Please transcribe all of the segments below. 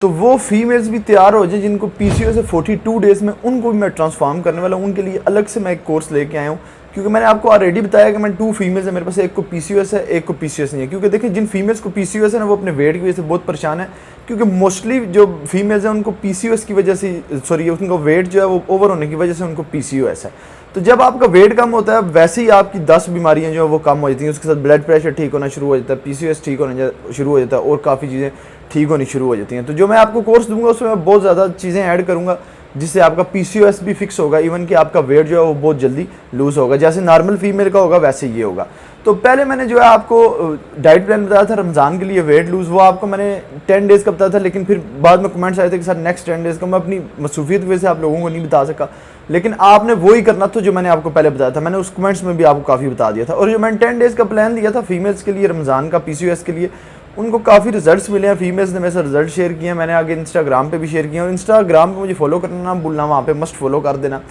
तो वो फीमेल्स भी तैयार हो जाए जिनको पीसीओएस है 42 डेज़ में, उनको भी मैं ट्रांसफॉर्म करने वाला हूँ। उनके लिए अलग से मैं एक कोर्स लेके आया हूँ, क्योंकि मैंने आपको ऑलरेडी बताया कि मैं 2 फीमेल्स है मेरे पास, एक को पीसीओएस है, एक को पीसीओएस नहीं है। क्योंकि देखिए जिन फीमेल्स को पीसीओएस है ना, वो अपने वेट की वजह से बहुत परेशान है, क्योंकि मोस्टली जो फीमेल्स हैं उनको पीसीओएस की वजह से, सॉरी उनका वेट जो है वो ओवर होने की वजह से उनको पीसीओएस है। तो जब आपका वेट कम होता है, वैसे ही आपकी 10 बीमारियां जो है वो कम हो जाती हैं, उसके साथ ब्लड प्रेशर ठीक होना शुरू हो जाता है, पीसीओएस ठीक होना शुरू हो जाता है, और काफ़ी चीज़ें ठीक होनी शुरू हो जाती हैं। तो जो मैं आपको कोर्स दूंगा उसमें मैं बहुत ज़्यादा चीज़ें ऐड करूँगा, जिससे आपका पीसीओएस भी फिक्स होगा, इवन कि आपका वेट जो है वो बहुत जल्दी लूज होगा। जैसे नॉर्मल फीमेल का होगा वैसे ये होगा। तो पहले मैंने जो है आपको डाइट प्लान बताया था रमज़ान के लिए वेट लूज़, वो आपको मैंने 10 डेज़ का बताया था, लेकिन फिर बाद में कमेंट्स आए थे कि सर नेक्स्ट 10 डेज़ का मैं अपनी मसरूफियत की वजह से आप लोगों को नहीं बता सका, लेकिन आपने वही करना था जो मैंने आपको पहले बताया था। मैंने उस कमेंट्स में भी आपको काफ़ी बता दिया था। और जो मैंने 10 डेज़ का प्लान दिया था फीमेल्स के लिए रमज़ान का पीसीओएस के लिए, उनको काफ़ी रिजल्ट्स मिले हैं। फीमेल्स ने मेरे से रिजल्ट शेयर किए हैं, मैंने आगे इंस्टाग्राम पे भी शेयर किए हैं। और इंस्टाग्राम पे मुझे फॉलो करना ना भूलना, वहाँ पे मस्ट फॉलो कर देना।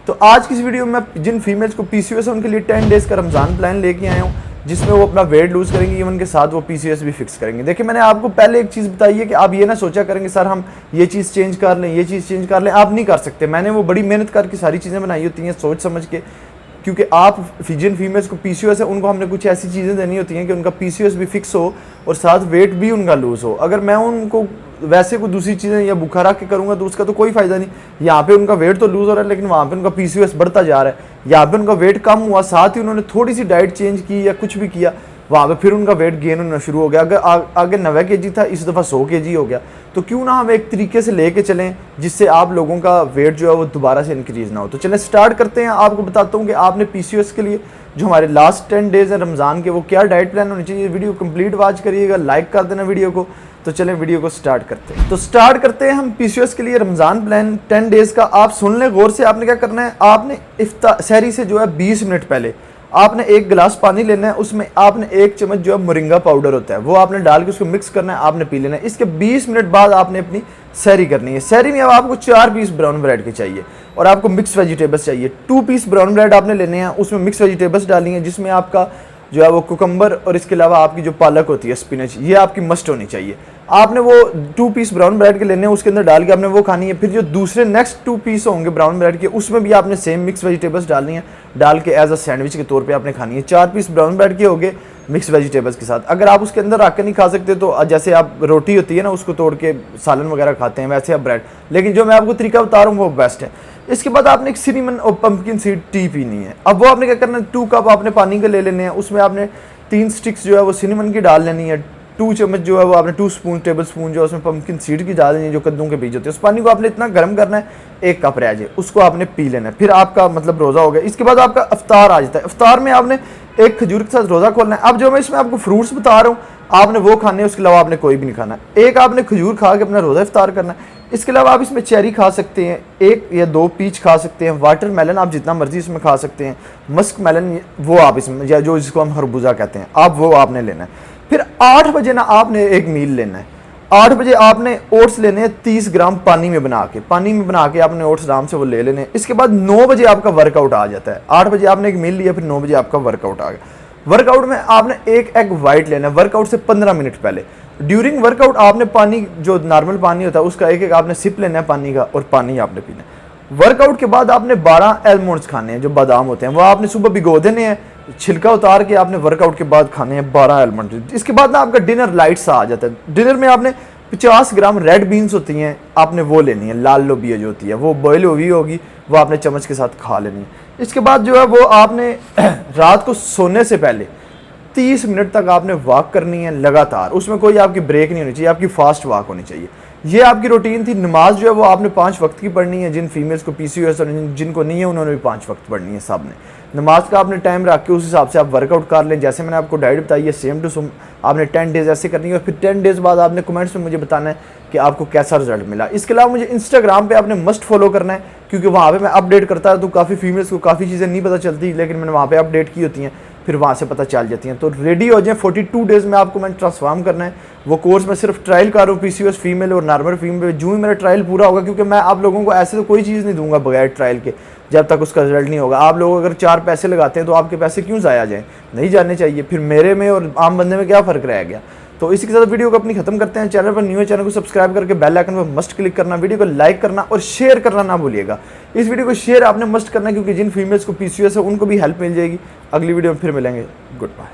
तो आज की इस वीडियो में मैं जिन फीमेल्स को पीसीओएस है उनके लिए 10 डेज़ का रमज़ान प्लान लेके आया हूँ, जिसमें वो अपना वेट लूज़ करेंगे, इवन के साथ वो पीसीओएस भी फिक्स करेंगे। देखिए मैंने आपको पहले एक चीज़ बताई है कि आप ये ना सोचा करेंगे सर हम ये चीज़ चेंज कर लें, ये चीज़ चेंज कर लें, आप नहीं कर सकते। मैंने वो बड़ी मेहनत करके सारी चीज़ें बनाई होती हैं सोच समझ के, क्योंकि आप जिन फीमेल्स को पीसीओएस है उनको हमने कुछ ऐसी चीज़ें देनी होती हैं कि उनका पीसीओएस भी फिक्स हो और साथ वेट भी उनका लूज़ हो। अगर मैं उनको वैसे कोई दूसरी चीज़ें या भूखा रख के करूँगा तो उसका तो कोई फ़ायदा नहीं। यहाँ पे उनका वेट तो लूज़ हो रहा है, लेकिन वहाँ पे उनका पीसीओएस बढ़ता जा रहा है। यहाँ पे उनका वेट कम हुआ, साथ ही उन्होंने थोड़ी सी डाइट चेंज की या कुछ भी किया, वहाँ पे फिर उनका वेट गेन होना शुरू हो गया। अगर आगे 90 kg था, इस दफ़ा 100 kg हो गया। तो क्यों ना हम एक तरीके से लेके चलें जिससे आप लोगों का वेट जो है वो दोबारा से इंक्रीज़ ना हो। तो चलें स्टार्ट करते हैं। आपको बताता हूँ कि आपने पीसीओएस के लिए जो हमारे लास्ट 10 डेज़ हैं रमज़ान के, वो क्या डाइट प्लान होनी चाहिए। वीडियो कंप्लीट वॉच करिएगा, लाइक कर देना वीडियो को। तो चलें वीडियो को स्टार्ट करते हैं। तो स्टार्ट करते हैं हम पीसीओएस के लिए रमज़ान प्लान 10 डेज़ का। आप सुन लें गौर से। आपने क्या करना है, आपने सहरी से जो है 20 मिनट पहले आपने 1 गिलास पानी लेना है, उसमें आपने 1 चम्मच जो है मोरिंगा पाउडर होता है वो आपने डाल के उसको मिक्स करना है, आपने पी लेना है। इसके 20 मिनट बाद आपने अपनी सहरी करनी है। सहरी में अब आपको 4 पीस ब्राउन ब्रेड के चाहिए और आपको मिक्स वेजिटेबल्स चाहिए। 2 पीस ब्राउन ब्रेड आपने लेने हैं, उसमें मिक्स वेजिटेबल्स डालनी है, जिसमें आपका जो है वो कुकम्बर और इसके अलावा आपकी जो पालक होती है स्पिनच, ये आपकी मस्ट होनी चाहिए। आपने वो 2 पीस ब्राउन ब्रेड के लेने हैं, उसके अंदर डाल के आपने वो खानी है। फिर जो दूसरे नेक्स्ट 2 पीस होंगे ब्राउन ब्रेड के, उसमें भी आपने सेम मिक्स वेजिटेबल्स डालनी है, डाल के एज अ सैंडविच के तौर पे आपने खानी है। 4 पीस ब्राउन ब्रेड के हो गए मिक्स वेजिटेबल्स के साथ। अगर आप उसके अंदर रख के नहीं खा सकते तो जैसे आप रोटी होती है ना उसको तोड़ के सालन वगैरह खाते हैं, वैसे आप ब्रेड, लेकिन जो मैं आपको तरीका बता रहा हूँ वो बेस्ट है। इसके बाद आपने एक सिनेमन और पंपकिन सीड टी पीनी है। अब वो आपने क्या करना है, 2 कप आपने पानी के ले लेने हैं, उसमें आपने 3 स्टिक्स जो है वो सिनेमन की डाल लेनी है। 2 चम्मच जो है वो आपने 2 स्पून टेबल स्पून जो है उसमें पंपकिन सीड की डाल देनी है, जो कद्दू के बीज होते हैं। उस पानी को आपने इतना गर्म करना है 1 कप रह जाए, उसको आपने पी लेना है। फिर आपका मतलब रोज़ा हो गया। इसके बाद आपका अफ्तार आ जाता है। अफ्तार में आपने 1 खजूर के साथ रोज़ा खोलना है। अब जो मैं इसमें आपको फ्रूट्स बता रहा हूँ आपने वो खाने हैं, उसके अलावा आपने कोई भी नहीं खाना। 1 आपने खजूर खा के अपना रोज़ा इफ्तार करना है। इसके अलावा आप इसमें चेरी खा सकते हैं, 1 या 2 पीच खा सकते हैं, वाटरमेलन आप जितना मर्जी इसमें खा सकते हैं, मस्क मेलन वो आप इसमें, या जो जिसको हम खरबूजा कहते हैं, आप वो आपने लेना है। फिर 8 बजे ना आपने एक मील लेना है। 8 बजे आपने ओट्स लेने हैं 30 ग्राम पानी में बना के आपने ओट्स आराम से वो ले लेने हैं। इसके बाद 9 बजे आपका वर्कआउट आ जाता है। 8 बजे आपने एक मील लिया, फिर 9 बजे आपका वर्कआउट आ गया। वर्कआउट में आपने 1 एग वाइट लेना है वर्कआउट से 15 मिनट पहले। ड्यूरिंग वर्कआउट आपने पानी, जो नॉर्मल पानी होता है उसका 1 आपने सिप लेना है पानी का, और पानी आपने पीना है। वर्कआउट के बाद आपने 12 एलमंड्स खाने हैं, जो बादाम होते हैं, वो आपने सुबह भिगो देने हैं, छिलका उतार के आपने वर्कआउट के बाद खाने हैं 12 एलमंड। इसके बाद ना आपका डिनर लाइट सा आ जाता है। डिनर में आपने 50 ग्राम रेड बीन्स होती हैं, आपने वो लेनी है। लाल लोबिया जो होती है वो बॉयल हुई होगी, वो आपने चम्मच के साथ खा लेनी है। इसके बाद जो है वो आपने रात को सोने से पहले 30 मिनट तक आपने वॉक करनी है लगातार। उसमें कोई आपकी ब्रेक नहीं होनी चाहिए, आपकी फास्ट वॉक होनी चाहिए। ये आपकी रूटीन थी। नमाज जो है वो आपने 5 वक्त की पढ़नी है। जिन फीमेल्स को पीसीओएस और जिनको नहीं है उन्होंने भी 5 वक्त पढ़नी है सब ने। नमाज का आपने टाइम रख के उस हिसाब से आप वर्कआउट कर लें। जैसे मैंने आपको डाइट बताई है सेम टू सेम आपने 10 डेज़ ऐसे करनी है। और फिर 10 डेज़ बाद आपने कमेंट्स में मुझे बताना है कि आपको कैसा रिजल्ट मिला। इसके अलावा मुझे इंस्टाग्राम पे आपने मस्ट फॉलो करना है, क्योंकि वहाँ पे मैं अपडेट करता है। तो काफ़ी फीमेल्स को काफ़ी चीज़ें नहीं पता चलती, लेकिन मैंने वहाँ पे अपडेट की होती हैं, फिर वहाँ से पता चल जाती हैं। तो रेडी हो जाएं। 42 डेज़ में आपको मैंने ट्रांसफॉर्म करना है। वो कोर्स मैं सिर्फ ट्रायल कर रहा हूँ पीसीओएस फीमेल और नॉर्मल फीमेल। जो ही मेरा ट्रायल पूरा होगा, क्योंकि मैं आप लोगों को ऐसे तो कोई चीज़ नहीं दूंगा बगैर ट्रायल के जब तक उसका रिजल्ट नहीं होगा। आप लोग अगर 4 पैसे लगाते हैं तो आपके पैसे क्यों ज़ाया जाएँ, नहीं जाने चाहिए। फिर मेरे में और आम बंदे में क्या फ़र्क रह गया। तो इसी के साथ वीडियो को अपनी खत्म करते हैं। चैनल पर न्यू है, चैनल को सब्सक्राइब करके बेल आइकन पर मस्ट क्लिक करना, वीडियो को लाइक करना और शेयर करना ना भूलिएगा। इस वीडियो को शेयर आपने मस्ट करना है, क्योंकि जिन फीमेल्स को पीसीओएस है उनको भी हेल्प मिल जाएगी। अगली वीडियो में फिर मिलेंगे। Good bye.